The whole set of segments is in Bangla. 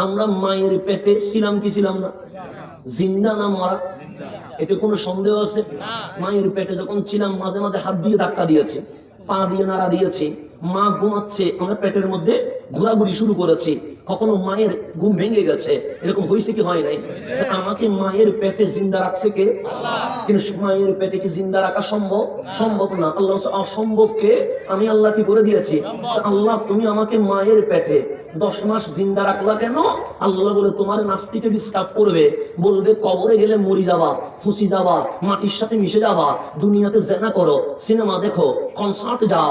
আমরা মায়ের পেটে ছিলাম কি ছিলাম না? জিন্দা না মরা? এতে কোনো সন্দেহ আছে? মায়ের পেটে যখন ছিলাম মাঝে মাঝে হাত দিয়ে ধাক্কা দিয়েছি, পা দিয়ে নাড়া দিয়েছি, মা ঘুমাচ্ছে, আমরা পেটের মধ্যে ঘোরাঘুরি শুরু করেছি, কখনো মায়ের ঘুম ভেঙে গেছে, এরকম হয়েছে কি হয় নাই? আমাকে মায়ের পেটে জিন্দা রাখছে কে? কিন্তু মায়ের পেটে কি জিন্দা রাখা সম্ভব? সম্ভব না। আল্লাহ অসম্ভবকে আমি আল্লাহ কি করে দিয়েছি? আল্লাহ তুমি আমাকে মায়ের পেটে 10 মাস জিন্দা রাখলা কেন? আল্লাহ বলে তোমার নাস্তিকে ডিস্টার্ব করবে, বলবে কবরে গেলে মরি যাবা, ফুসি যাবা, মাটির সাথে মিশে যাবা, দুনিয়াতে জেনা করো, সিনেমা দেখো, কনসার্ট যাও,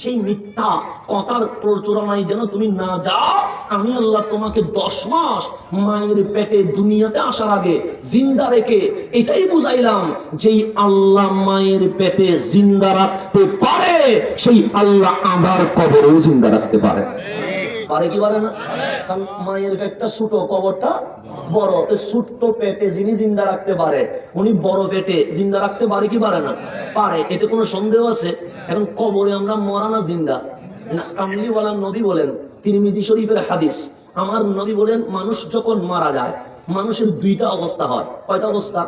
সেই মিথ্যা কথার প্রচলনায় যেন তুমি না যাও, আমি আল্লাহ তোমাকে 10 মাস মায়ের পেটে দুনিয়াতে আসার আগে জিন্দা রেখে এটাই বুঝাইলাম, যেই আল্লাহ মায়ের পেটে জিন্দা রাখতে পারে সেই আল্লাহ আধার কবরেও জিন্দা রাখতে পারে। পারে কি পারে না? কারণ মায়ের পেটটা ছোট, কবরটা বড়। তো ছোট্ট পেটে যিনি জিন্দা রাখতে পারে, উনি বড় পেটে জিন্দা রাখতে পারে কি পারে না? পারে। এতে কোনো সন্দেহ আছে? এখন কবরে আমরা মরা না জিন্দা? কামলিওয়ালা নবী বলেন, তিরমিজি শরীফের হাদিস, আমার নবী বলেন মানুষ যখন মারা যায় মানুষের 2টা অবস্থা হয়। কয়টা অবস্থা?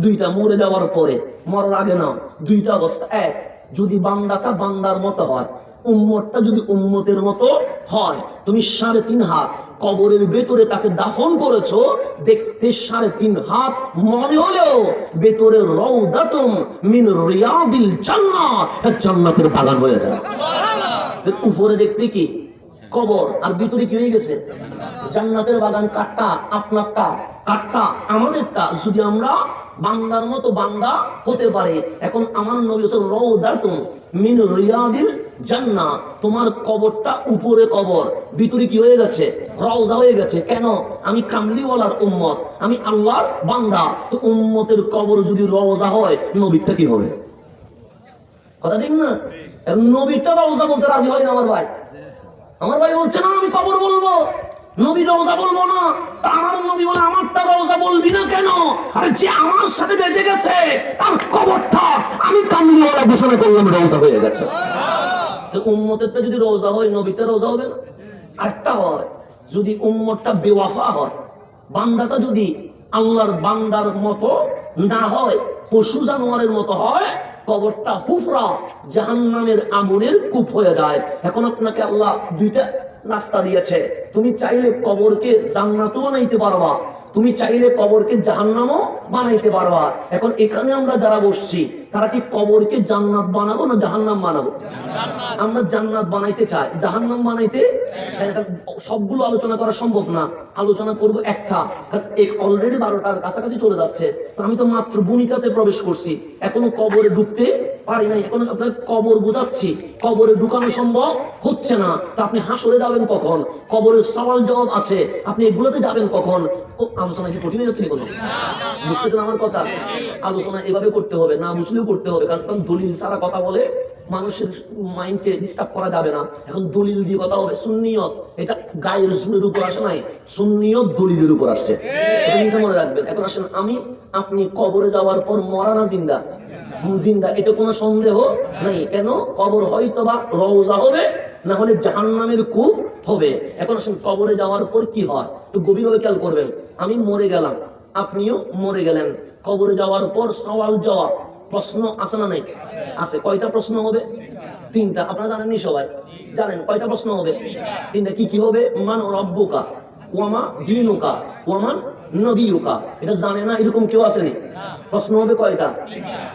2টা। মরে যাওয়ার পরে, মরার আগে না, 2টা অবস্থা। এক, যদি বান্দাটা বান্দার মতো হয়, উম্মতটা যদি উম্মতের মতো হয়, তুমি 3.5 হাত কবরের ভেতরে তাকে দাফন করেছো, দেখতে 3.5 হাত মনে হলেও ভেতরে রাউদাতুম মিন রিয়াদিল জান্নাহ, জান্নাতের বাগান হয়ে যায়। উপরে দেখতে কি কবর, আর ভিতরে কি হয়ে গেছে? জান্নাতের বাগান। কাটটা আপনারটা, কাটটা আমাদেরটা, যদি আমরা বান্দার মতো বান্দা হতে পারে। এখন আমার নবী রাউদাতুম মিন রিয়াদিল জান্নাহ, তোমার কবরটা উপরে কবর, ভিতরে কি হয়ে গেছে? রওজা হয়ে গেছে। কেন? আমি কামলিওয়ালার উম্মত, আমি আল্লাহর বান্দা। তো উম্মতের কবর যদি রওজা হয়, নবীরটা কি হবে? কথা ঠিক না? নবীরটা রওজা বলতে রাজি হয় না আমার ভাই। আমার ভাই বলছে না আমি কবর বলবো, নবী রওজা বলবো না। তা আমার নবী বলে আমারটা রওজা বলবি না কেন? আরে যে আমার সাথে বেঁচে গেছে তার কবরটা আমি কামলিওয়ালা ঘোষণা করলাম রওজা হয়ে গেছে। উম্মতেরটা যদি রওজা হয়, নবীটা রওজা হবে না? আরেকটা হয়, যদি উম্মতটা বেওয়াফা হয়, বান্দাটা যদি আল্লাহর বান্দার মতো না হয়, পশু জানোয়ারের মতো হয়, কবরটা হুফরা জাহান্নামের আগুনের কূপ হয়ে যায়। এখন আপনাকে আল্লাহ 2টা রাস্তা দিয়েছে, তুমি চাইলে কবরকে জান্নাতও বানাইতে পারবা, তুমি চাইলে কবরকে জাহান্নামও বানাইতে পারবা। এখন এখানে আমরা যারা বসছি তারা কি কবরকে জান্নাত বানাবো না জাহান্নাম বানাবো? আমরা জান্নাত বানাইতে চাই, জাহান্নাম বানাইতে চাই। সবগুলো আলোচনা করা সম্ভব না, আলোচনা করব একটা। অলরেডি 12টার কাছাকাছি চলে যাচ্ছে, তো আমি তো মাত্র ভূমিকাতে প্রবেশ করছি, এখনো কবরে ঢুকতে পারি নাই। এখন আপনার কবর বোঝাচ্ছি, কবরে ঢুকানো সম্ভব হচ্ছে না। তো আপনি হাসরে যাবেন কখন? কবরের সওয়াল জবাব আছে, আপনি এগুলোতে যাবেন কখন? আলোচনা কি কঠিন হয়ে যাচ্ছে? বুঝতেছেন আমার কথা? আলোচনা এভাবে করতে হবে, না বুঝলেও করতে হবে, কারণ দলিল ছাড়া কথা বলে মানুষের মাইন্ডকে ডিস্টার্ব করা যাবে না। এখন দলিল দিয়ে কথা হবে। সুন্নিয়ত এটা গায়ের জোরের উপর আসে নাই, সুন্নিয়ত দলিলের উপর আসছে, এটা কিন্তু মনে রাখবেন। এখন আসেন, আমি আপনি কবরে যাওয়ার পর মরা না জিন্দা? জিন্দা, এটা কোনো সন্দেহ নাই। কেন? কবর হয়তো বা রওজা হবে, না হলে জাহান্নামের কূপ হবে। এখন আসেন, কবরে যাওয়ার পর কি হয় তো গভীরভাবে খেয়াল করবেন। আমি মরে গেলাম, আপনিও মরে গেলেন, কবরে যাওয়ার পর সওয়াল জবাব, প্রশ্ন আছে না নাই? আছে। কয়টা প্রশ্ন হবে? 3টা। আপনারা জানেননি? সবাই জানেন কয়টা প্রশ্ন হবে? 3টা। কি কি হবে? মান রব্বুকা, ওয়ামা দীনুকা, ওয়ামান নবিয়ুকা। এটা জানে না এরকম কেউ আসেনি? প্রশ্ন হবে কয়টা?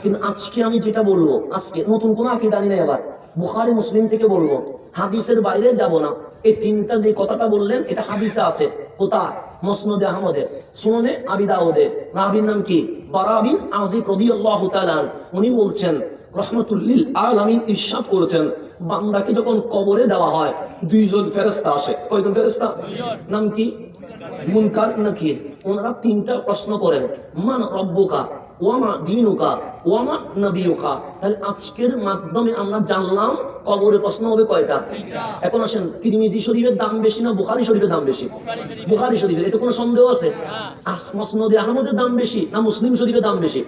কিন্তু আজকে আমি যেটা বলবো, আজকে নতুন কোনো আকীদা নাই, আবার বুখারী মুসলিম থেকে বলবো, হাদিসের বাইরে যাব না। এই 3টা যে কথাটা বললেন এটা হাদিসে আছে। কোথায়? মুসনাদে আহমদে, সুনানে আবি দাউদে। রাবির নাম কি? বারা বিন আযিব রাদিয়াল্লাহু তাআলা। উনি বলছেন, রাহমাতুল লিল আলামিন ইরশাদ করেছেন, বান্দাকে যখন কবরে দেওয়া হয় 2জন ফেরেশতা আসে। কয়জন ফেরেশতা? নাম কি? মুনকার নাকির। ওনারা 3টা প্রশ্ন করেন, মান রব্বুকা, ওয়ামা দীনুকা, ওয়ামা নবিয়ুকা। তাহলে আজকের মাধ্যমে আমরা জানলাম কবরে প্রশ্ন হবে কয়টা? এখন আসেন, তিরমিজি শরীফের দাম বেশি না বুখারী শরীফের দাম বেশি? বুখারী শরীফের। এতে কোনো সন্দেহ আছে? মুসনাদে আহমদের দাম বেশি না মুসলিম শরীফের দাম বেশি?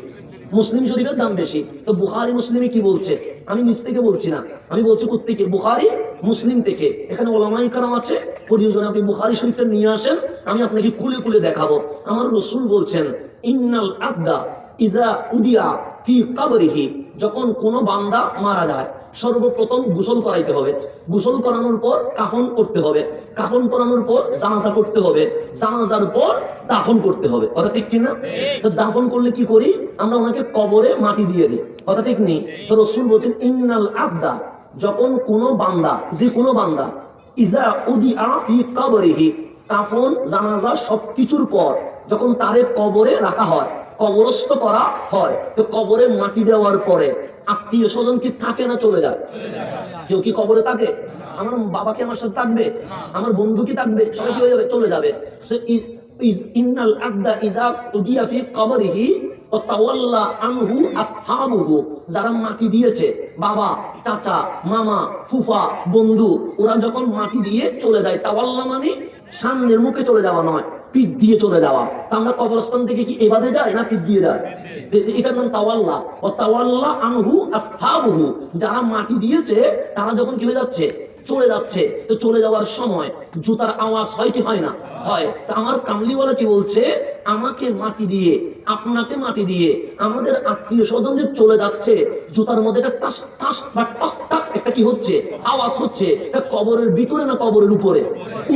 মুসলিম শরীফের দাম বেশি। তো বুখারী মুসলিমে কি বলছে? আমি নিজ থেকে বলছি না, আমি বলছি কোত্থেকে? বুখারী মুসলিম থেকে। এখানে ওলামায়ে কেরাম আছে, প্রয়োজন আপনি বুখারী শরীফটা নিয়ে আসেন, আমি আপনাকে খুলে খুলে দেখাবো। আমার রাসূল বলছেন, ইন্নাল আবদা ইযা উদিয়া ফি কবরিহি, যখন কোন বান্দা মারা যায় সর্বপ্রথম গোসল করাইতে হবে, গোসল করানোর পর কাফন করতে হবে, কাফন করানোর পর জানাজা করতে হবে, জানাজার পর দাফন করতে হবে। কথা ঠিক কিনা? তো দাফন করলে কি করি আমরা? ওনাকে কবরে মাটি দিয়ে দিই। কথা ঠিক নেই? তো রাসূল বলছেন ইন্নাল আবদা, যখন কোন বান্দা, যে কোনো বান্দা, ইজা উদিআ ফি কবরিহি, কাফন জানাজা সবকিছুর পর যখন তারে কবরে রাখা হয়, কবরস্থ করা হয়, তো কবরে মাটি দেওয়ার পরে আত্মীয় স্বজন কি থাকে না চলে যায়? কেউ কি কবরে থাকে? আমার বাবা কি আমার সাথে থাকবে? আমার বন্ধু কি থাকবে? সবাই কি হয়ে যাবে? চলে যাবে। ইন্নাল আবদা ইযা উদিয়া ফি কবরিহি ওয়া তাওয়াল্লা আনহু আসহাবুহু, যারা মাটি দিয়েছে, বাবা, চাচা, মামা, ফুফা, বন্ধু, ওরা যখন মাটি দিয়ে চলে যায়, তাওয়াল্লা মানে সামনের মুখে চলে যাওয়া নয়, পিঠ দিয়ে চলে যাওয়া। তা আমরা কবরস্থান থেকে কি এবাদে যাই না পিঠ দিয়ে যায়? এটার নাম তাওয়াল্লা। ও তাওয়াল্লা আনহু আসহাবুহু, যারা মাটি দিয়েছে তারা যখন কি হয়ে যাচ্ছে? চলে যাচ্ছে। তো চলে যাওয়ার সময় জুতার আওয়াজ হয় কি হয় না? হয়। তা আমার কামলিওয়ালা কি বলছে? আমাকে মাটি দিয়ে, আপনাকে মাটি দিয়ে আমাদের আত্মীয় স্বজন যে চলে যাচ্ছে, জুতার মধ্যে একটা টাস টাস বা টক টক একটা কি হচ্ছে? আওয়াজ হচ্ছে। এটা কবরের ভিতরে না কবরের উপরে?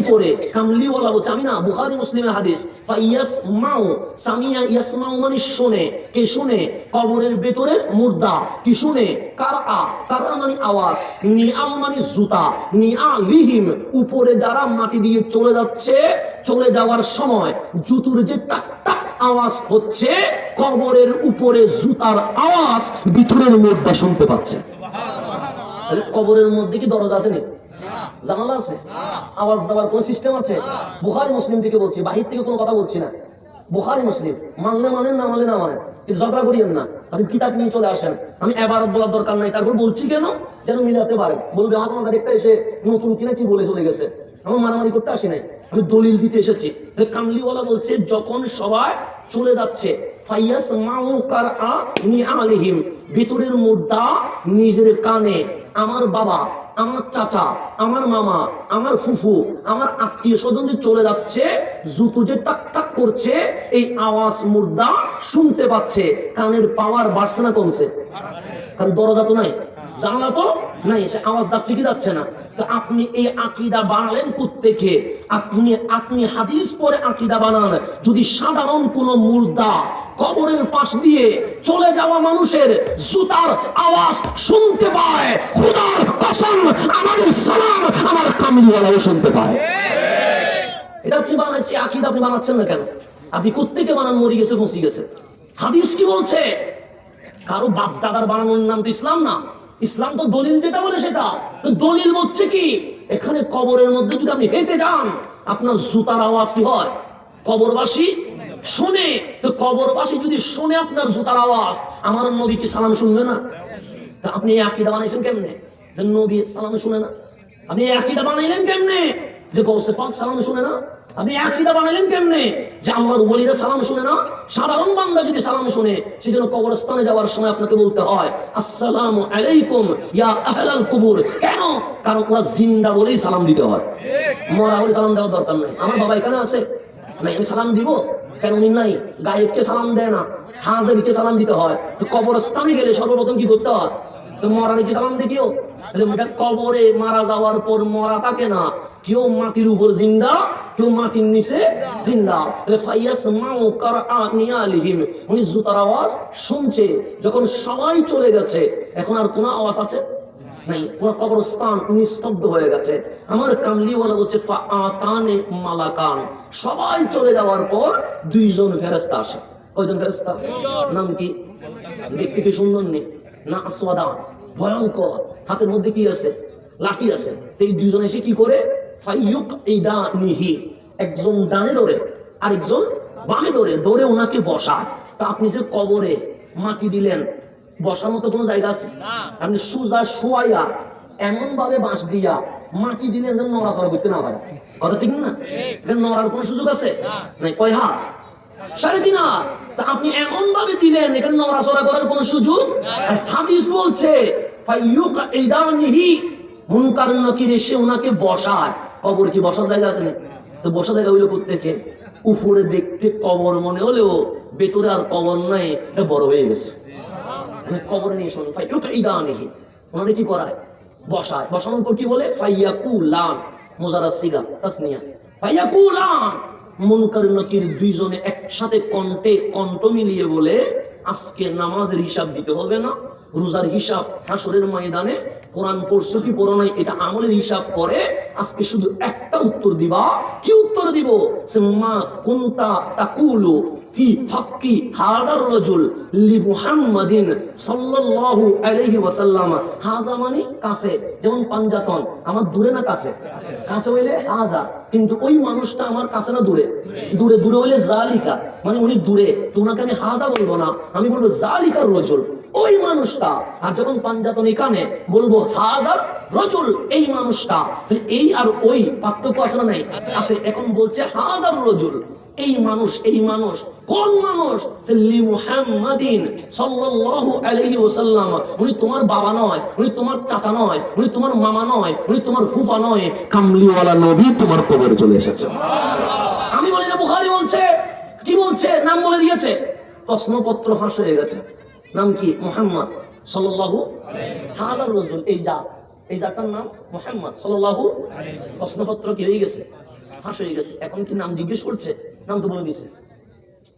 উপরে। কামলিওয়ালা বলছে, আমি না, বুখারী মুসলিমের হাদিস, ফাইয়াসমাউ, সামিয়া ইয়াসমাউ মানে শুনে। কে শুনে? কবরের ভেতরের মুর্দা কি শুনে? কারআ, কারআ মানে আওয়াজ, নিআল মানে জুতা, নিআলিহিম উপরে যারা মাটি দিয়ে চলে যাচ্ছে, চলে যাওয়ার সময় জুতুর যে টাক টাক আওয়াজ হচ্ছে, কবরের উপরে জুতার আওয়াজ ভিতরের মুর্দা শুনতে পাচ্ছে। তাহলে কবরের মধ্যে কি দরজা আছে নাকি? জানালা আছে? আওয়াজ যাওয়ার কোন সিস্টেম আছে? বুখারী মুসলিম থেকে বলছি, বাহির থেকে কোনো কথা বলছি না। বুখারী মুসলিম, মানলে মানেন, না মানলে না মানেন, কিন্তু ঝগড়া করিয়েন না। আপনি কিতাব নিয়ে চলে আসেন, আমি এবারত বলার দরকার নাই। তারপর বলছি কেন? যেন মিলাতে পারে। বলবে হাসান একটা এসে নতুন কিনা কি বলে চলে গেছে। আমার মারামারি করতে আসি নাই, আমি দলিল দিতে এসেছি। কামলিওয়ালা বলছে যখন সবাই চলে যাচ্ছে, ফাইয়াসমাউ কারআ নিআলিহিম, ভিতরের মুর্দা নিজের কানে, আমার বাবা, আমার চাচা, আমার মামা, আমার ফুফু, আমার আত্মীয় স্বজন যে চলে যাচ্ছে, জুতো যে টাক টাক করছে, এই আওয়াজ মুর্দা শুনতে পাচ্ছে। কানের পাওয়ার বাড়ছে না কমছে? কারণ দরজা তো নাই, জানালা তো নাই, আওয়াজ যাচ্ছে কি যাচ্ছে না? তো আপনি এই আকীদা বানালেন কোত্থেকে? আপনি হাদিস পড়ে আকীদা বানান। যদি সাধারণ কোন মুর্দা কবরের পাশ দিয়ে চলে যাওয়া মানুষের জুতার আওয়াজ শুনতে পায়, খোদার কসম আমার সালাম আমার কামলিওয়ালাও শুনতে পায়। এটা আপনি বানাচ্ছেন, আকীদা আপনি বানাচ্ছেন না কেন? আপনি কোত্থেকে বানান? মরে গেছে, ফসি গেছে। হাদিস কি বলছে? কারো বাপ দাদার বানানোর নাম তো ইসলাম না। ইসলাম তো দলিল যেটা বলে সেটা। তো দলিল বলছে কি? এখানে কবরের মধ্যে যদি আপনি হেঁটে যান, আপনার জুতার আওয়াজ কি হয়? কবরবাসী শুনে। তো কবরবাসী যদি শুনে আপনার জুতার আওয়াজ, আমার নবী কি সালাম শুনবে না? তা আপনি এই আকীদা বানাইছেন কেমনে যে নবী সালাম শুনে না? আপনি এই আকীদা বানাইলেন কেমনে যে গৌসে পাক সালাম শুনে না? আপনি আকীদা বানাইলেন কেমনে যে আল্লাহর ওলিরা সালাম শুনে না? সাধারণ বান্দা যদি সালাম শুনে, সেজন্য কবরস্থানে যাওয়ার সময় আপনাকে বলতে হয় আসসালামু আলাইকুম ইয়া আহলাল কুবুর। কেন? কারণ ওরা জিন্দা বলেই সালাম দিতে হয়, মরা হলে সালাম দেওয়ার দরকার নাই। আমার বাবা এখানে আছে, আমি সালাম দিব কেন? উনি নাই, গায়েবকে সালাম দেয় না, হাজিরকে সালাম দিতে হয়। তো কবরস্থানে গেলে সর্বপ্রথম কি করতে হয়? তো মরারে কি সালাম দিও? কবরে মারা যাওয়ার পর মরা থাকে না, কেউ মাটির উপর জিন্দা, কেউ মাটির নিচে জিন্দা। ফাইয়াসমাউ কারআ নিআলিহিম, উনি জুতার আওয়াজ শুনছে। যখন সবাই চলে গেছে, এখন আর কোনো আওয়াজ আছে নাই, পুরো কবরস্থান নিস্তব্ধ হয়ে গেছে। আমার কামলিওয়ালা বলছে ফাআতানে মালাকান, সবাই চলে যাওয়ার পর দুইজন ফেরেশতা আসে। কয়জন ফেরেশতা? নাম কি? দেখতে কি সুন্দর নেই না? আসওয়াদা, ভয়ঙ্কর, হাতের মধ্যে কি আছে? লাঠি আছে। এই দুইজন এসে কি করে? ফাইয়ুকইদানিহি, একজন ডানে ধরে আরেকজন বামে ধরে ধরে ওনাকে বসায়। তা আপনি যে কবরে মাটি দিলেন, বসার মতো কোনো জায়গা আছে? আপনি সুজা শোয়াইয়া এমন ভাবে বাঁশ দিয়া মাটি দিলেন যেন নড়াচড়া করতে না পারে। কথা ঠিক না? নড়ার কোনো সুযোগ আছে? নাই। কয় হাত? 3.5 হাত। তা আপনি এমন ভাবে দিলেন এখানে নড়াচড়া করার কোনো সুযোগ। হাদিস বলছে ফাইয়ুকইদানিহি, মুনকার নাকির এসে ওনাকে বসায়। কবর কি বসার জায়গা আছে না? তো বসার জায়গা হইলো প্রত্যেকে উপরে দেখতে কবর মনে হলেও ভেতরে আর কবর নাই, এটা বড় হয়ে গেছে। কবর নিয়ে শুনুন, ফাইয়ুকইদানিহি, ওনারে কি করায়? বসায়। বসানোর পর কি বলে? ফাইয়াকুলান, মুজারাদ সিগা তাসনিয়া, ফাইয়াকুলান, মুনকার নাকির দুইজনে একসাথে কণ্ঠ মিলিয়ে বলে আজকে নামাজের হিসাব দিতে হবে না, রোজার হিসাব হাসরের ময়দানে, কোরআন পড়ছো কি পড়ো নাই এটা আমলের হিসাব করে, আজকে শুধু একটা উত্তর দিবা। কি উত্তর দিব? মা কুনতা তাকুলু ফি হাক্কি হাযার রাজুল লি মুহাম্মাদিন সাল্লাল্লাহু আলাইহি ওয়াসাল্লাম। হাযা মানে কাছে, যেমন পাঞ্জাতন আমার দূরে না কাছে? কাছে হইলে হাযা, কিন্তু ওই মানুষটা আমার কাছে না দূরে? দূরে। দূরে হইলে জালিকা, মানে উনি দূরে, তো ওনাকে আমি হাযা বলবো না, আমি বলবো জালিকার রাজুল, ওই মানুষটা। আর যখন পাঞ্জাতন এখানে বলবো হাজার রাজুল, এই মানুষটা। এই আর ওই পার্থক্য আছে না নাই? আছে। এখন বলছে হাজার রাজুল, এই মানুষ। এই মানুষ কোন মানুষ? লি মুহাম্মাদিন সাল্লাল্লাহু আলাইহি ওয়াসাল্লাম। উনি তোমার বাবা নয়, উনি তোমার চাচা নয়, উনি তোমার মামা নয়, উনি তোমার ফুফা নয়, কামলিওয়ালা নবী তোমার কবরে চলে এসেছে। আমি বলি না, বুখারী বলছে। কি বলছে? নাম বলে দিয়েছে, প্রশ্নপত্র ফাঁস হয়ে গেছে। নাম কি? মুহাম্মদ সাল্লাল্লাহু হাজার রাজুল, এই জাতার নাম মুহাম্মদ সাল্লাল্লাহু। প্রশ্নপত্র কি হয়ে গেছে? ফাঁস হয়ে গেছে। এখন কি নাম জিজ্ঞেস করছে? নাম তো বলে দিয়েছে,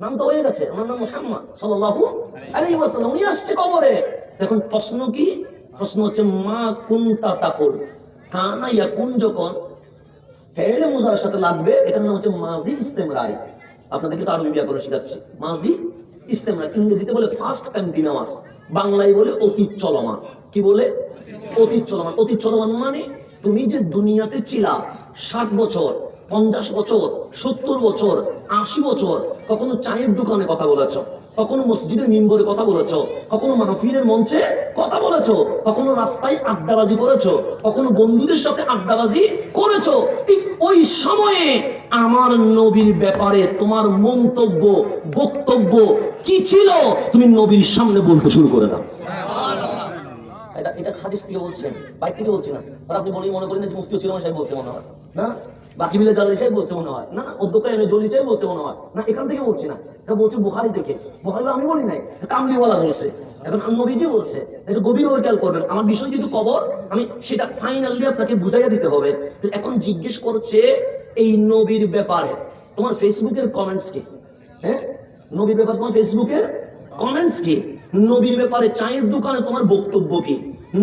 নাম তো হয়ে গেছে, ওনার নাম মুহাম্মদ সাল্লাল্লাহু আলাইহি ওয়াসাল্লাম। উনি আসছে কবরে। এখন প্রশ্ন কি? প্রশ্ন হচ্ছে মা কুনতা তাকুল, কানা ইয়াকুন যখন ফেলে মুজারের সাথে লাগবে, এটার নাম হচ্ছে মাজি ইস্তেমরারি। আপনাদেরকে তো আরবি ব্যাকরণ শেখাচ্ছি। মাজি ইস্তেমরার, ইংরেজিতে বলে ফাস্ট কন্টিনিউয়াস, বাংলায় বলে অতীত চলমান। কি বলে? অতীত চলমান। অতীত চলমান মানে তুমি যে দুনিয়াতে ছিলা 60 বছর, 50 বছর, 70 বছর, 80 বছর, কখনো চায়ের দোকানে কথা বলেছ, কখনো মসজিদের মিম্বরে কথা বলেছো, কখনো মাহফিলের মঞ্চে কথা বলেছো, কখনো রাস্তায় আড্ডাবাজি করেছো, কখনো বন্ধুদের সাথে আড্ডাবাজি করেছো। ঠিক ওই সময়ে আমার নবীর ব্যাপারে তোমার মন্তব্য, বক্তব্য কি ছিল, তুমি নবীর সামনে বলতে শুরু করে দাও। এটা হাদিস থেকে বলছেন, বাইরে থেকে বলছি না। আর আপনি মনে করেন যে মুফতি সিরাজ সাহেব বলছে মনে হয় না, বাকি মিলে জালালি সাহেব বলছে মনে হয় না, অধ্যক্ষ এনে জলি সাহেব বলছে মনে হয় না, এখান থেকে বলছি না, এটা বলছে বুখারী থেকে। বুখারী আমি বলি নাই, কামলিওয়ালা বলছে। এখন নবীজি বলছে, একটু গভীরভাবে খেয়াল করবেন। আমার বিষয় যেহেতু কবর, আমি সেটা ফাইনালি আপনাকে বুঝাইয়া দিতে হবে। এখন জিজ্ঞেস করছে এই নবীর ব্যাপারে তোমার ফেসবুকের কমেন্টস কি? হ্যাঁ, নবীর ব্যাপারে তোমার ফেসবুকের কমেন্টস কি? নবীর ব্যাপারে চায়ের দোকানে তোমার বক্তব্য কি?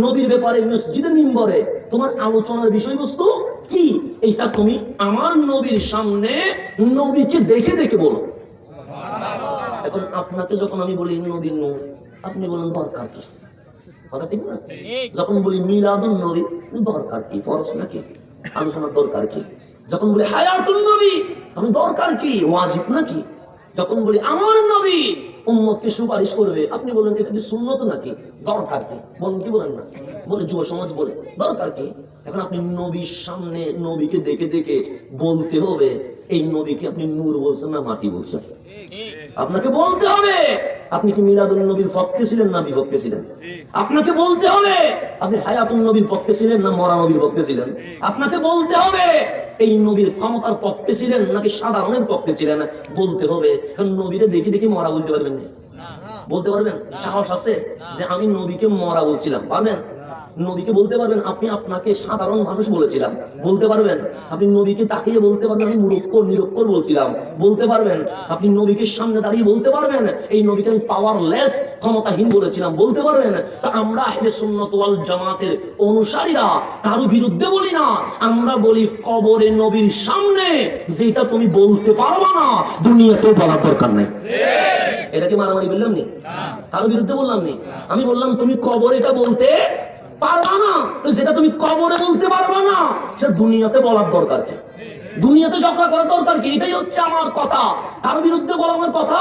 নবীর ব্যাপারে মসজিদের মিম্বরে তোমার আলোচনার বিষয়বস্তু কি? এইটা তুমি আমার নবীর সামনে নবীকে দেখে দেখে বলো। এখন আপনাকে যখন আমি বলি নবীর নূর, আপনি বলেন দরকার কি? কথা ঠিক না? যখন বলি মিলাদুন নবী, দরকার কি? ফরজ নাকি? আলোচনার দরকার কি? যখন বলি হায়াতুন নবী, আমি দরকার কি? ওয়াজিব নাকি? যখন বলি আমার নবী উম্মতকে সুপারিশ করবে, আপনি বলেন এটা কি সুন্নত নাকি? দরকার কি? বলেন কি? বলেন না? বলে যুব সমাজ বলে দরকার কি? এখন আপনি নবীর সামনে নবীকে দেখে দেখে বলতে হবে এই নবীকে আপনি নূর বলছেন না মাটি বলছেন। আপনাকে বলতে হবে আপনি কি মিলাদুন নবীর পক্ষে ছিলেন না বিপক্ষে ছিলেন। আপনাকে বলতে হবে আপনি হায়াতুন নবীর পক্ষে ছিলেন না মরা নবীর পক্ষে ছিলেন। আপনাকে বলতে হবে এই নবীর ক্ষমতার পক্ষে ছিলেন নাকি সাধারণের পক্ষে ছিলেন। বলতে হবে। কারণ নবীরে দেখে দেখে মরা বলতে পারবেন না? বলতে পারবেন? সাহস আছে যে আমি নবীকে মরা বলছিলাম? পারবেন? নবীকে বলতে পারবেন আপনি আপনাকে সাধারণ মানুষ বলেছিলাম? বলতে পারবেন? আপনি নবীকে তাকিয়ে বলতে পারবেন আমি মুরক্কর নিরক্ষর বলছিলাম? বলতে পারবেন? আপনি নবীকে সামনে দাঁড়িয়ে বলতে পারবেন এই নবীকে আমি পাওয়ারলেস ক্ষমতাহীন বলেছিলাম? বলতে পারবেন? তা আমরা আহলে সুন্নাত ওয়াল জামাতের অনুসারীরা কারো বিরুদ্ধে বলি না, আমরা বলি কবরে নবীর সামনে যেটা তুমি বলতে পারবা না দুনিয়াতেও বলার দরকার নাই। এটা কি মারামারি বললাম নি? কারো বিরুদ্ধে বললাম নি? আমি বললাম তুমি কবরে এটা বলতে পারবা না, তো যেটা তুমি কবরে বলতে পারবা না সেটা দুনিয়াতে বলার দরকার কি? দুনিয়াতে ঝগড়া করার দরকার কি? এটাই হচ্ছে আমার কথা। কারো বিরুদ্ধে বলা আমার কথা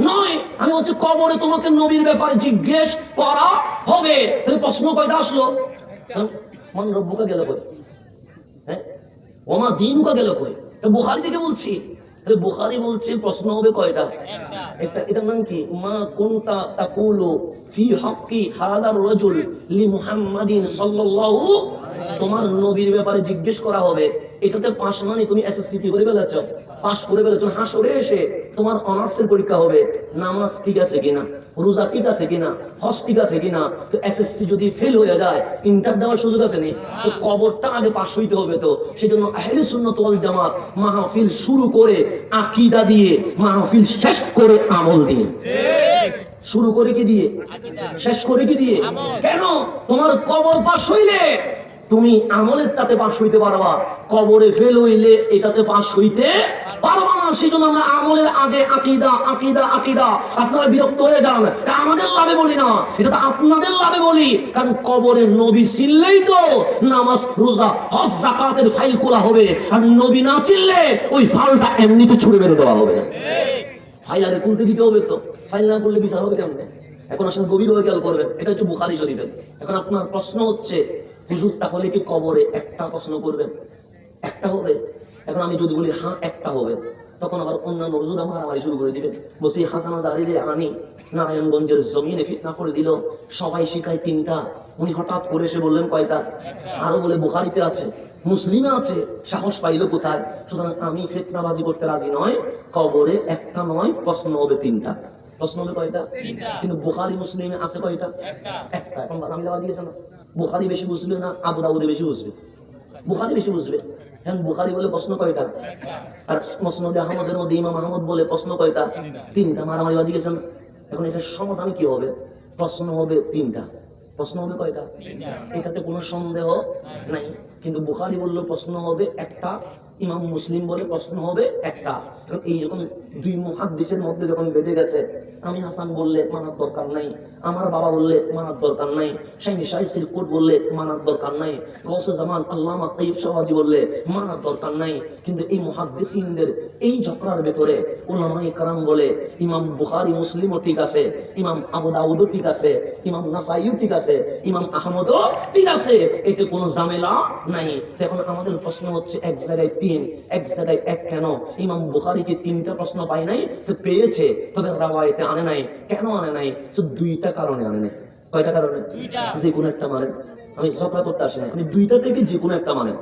নয়। আমি হচ্ছে কবরে তোমাকে নবীর ব্যাপারে জিজ্ঞেস করা হবে। তাহলে প্রশ্ন কয়টা আসলো? মান রব্বুকা গেল কই? হ্যাঁ, ওমা দিনুকা গেল কই? বুখারী থেকে বলছি। তাহলে বুখারী বলছে প্রশ্ন হবে কয়টা? একটা। এটার নাম কি? মা কুনতা তাকুলু ফি হাক্কি হাদার রাজুল লি মুহাম্মাদিন সাল্লাল্লাহু, তোমার নবীর ব্যাপারে জিজ্ঞেস করা হবে। এটাতে পাস মানে তুমি এসএসসি করে ফেলেছো, পাস করে ফেলেছো। হাসরে এসে তোমার অনার্সের পরীক্ষা হবে, নামাজ ঠিক আছে কিনা, রোজা ঠিক আছে কিনা, হজ ঠিক আছে কিনা। তো এসএসসি যদি ফেল হয়ে যায় ইন্টার দেওয়ার সুযোগ আছে নি? তো কবরটা আগে পাস হইতে হবে। তো সেজন্য আহলে সুন্নাত ওয়াল জামাত মাহফিল শুরু করে আকীদা দিয়ে, মাহফিল শেষ করে আমল দিয়ে। শুরু করে কি দিয়ে, শেষ করে কি দিয়ে? কেন? তোমার কবর পাস হইলে তুমি আমলের তাতে পাস হইতে পারবা, কবরে ফেল হইলে এটাতে পাস হইতে পারবা না। সেজন্য আমরা আমলের আগে আকীদা আকীদা আকীদা। আপনারা বিরক্ত হয়ে যান, তা আমাদের লাভে বলি না, এটা তো আপনাদের লাভে বলি। কারণ কবরে নবী চিনলেই তো নামাজ রোজা হজ যাকাতের ফাইল খোলা হবে, আর নবী না চিনলে ওই ফাইলটা এমনিতে ছুড়ে মেরে দেওয়া হবে। ফাইল আরে খুলতে দিতে হবে, তো ফাইল না করলে বিচার হবে কেমনে? এখন আসলে গভীরভাবে খেয়াল করবেন, এটা হচ্ছে বুখারী শরীফের। এখন আপনার প্রশ্ন হচ্ছে হুজুর তাহলে কি কবরে একটা প্রশ্ন করবেন? একটা হবে? এখন আমি যদি বলি হ্যাঁ একটা হবে, তখন আবার অন্যান্য হুজুর মারামারি শুরু করে দিবেন। বসি হাসান আজারিরে আনি নারায়ণগঞ্জের জমিনে ফিতনা করে দিল, সবাই শিখায় তিনটা, উনি হঠাৎ করে এসে বললেন কয়টা? আরো বলে বুখারীতে আছে, মুসলিমে আছে, সাহস পাইল কোথায়? সুতরাং আমি ফিতনাবাজি করতে রাজি নয়, কবরে একটা নয় প্রশ্ন হবে তিনটা। প্রশ্ন হবে কয়টা? কিন্তু বুখারী মুসলিমে আছে কয়টা? একটা। এখন আমি বাজি গেছে না, বুখারী বেশি বুঝবে না আবু দাউদে বেশি বুঝবে? বুখারী বেশি বুঝবে। এখন বুখারী বলে প্রশ্ন কয়টা? আর মুসনাদে আহমদের মধ্যে ইমাম আহমদ বলে প্রশ্ন কয়টা? তিনটা। মারামারি বাজি গেছেন। এখন এটার সমাধান কি হবে? প্রশ্ন হবে তিনটা। প্রশ্ন হবে কয়টা? এটাতে কোনো সন্দেহ নাই। কিন্তু বুখারী বলল প্রশ্ন হবে একটা, ইমাম মুসলিম বলে প্রশ্ন হবে একটা। কারণ এই যখন দুই মুহাদ্দিসের মধ্যে যখন বেজে গেছে, আমি হাসান বললে মানার দরকার নাই, আমার বাবা বললে মানার দরকার নাই, শাইনি শাহী সিলকুট বললে মানার দরকার নাই, গৌসে জামান আল্লামা তাইয়্যিব শাহওয়াজি বললে মানার দরকার নাই। কিন্তু এই মুহাদ্দিসিনদের এই ঝগড়ার ভেতরে উলামায়ে কেরাম বলে ইমাম বুখারী মুসলিমও ঠিক আছে, ইমাম আবু দাউদও ঠিক আছে, ইমাম নাসাইও ঠিক আছে, ইমাম আহমদও ঠিক আছে, এতে কোনো ঝামেলা নাই। এখন আমাদের প্রশ্ন হচ্ছে এক জায়গায় তিন, এক জায়গায় এক কেন? ইমাম বুখারী কি তিনটা প্রশ্ন পায় নাই? সে পেয়েছে, তবে রাওয়ায়াতে আনে নাই। কেন আনে নাই? সে দুইটা কারণে আনে নাই। কয়টা কারণে? যে কোনো একটা মানেন। আমি ঝগড়া করতে আসি না, আপনি দুইটা থেকে যে কোনো একটা মানেন,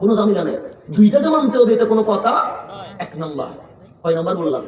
কোনো ঝামেলা নেই। দুইটা যে মানতে হবে এটা কোনো কথা? এক নাম্বার। কয় নাম্বার বললাম?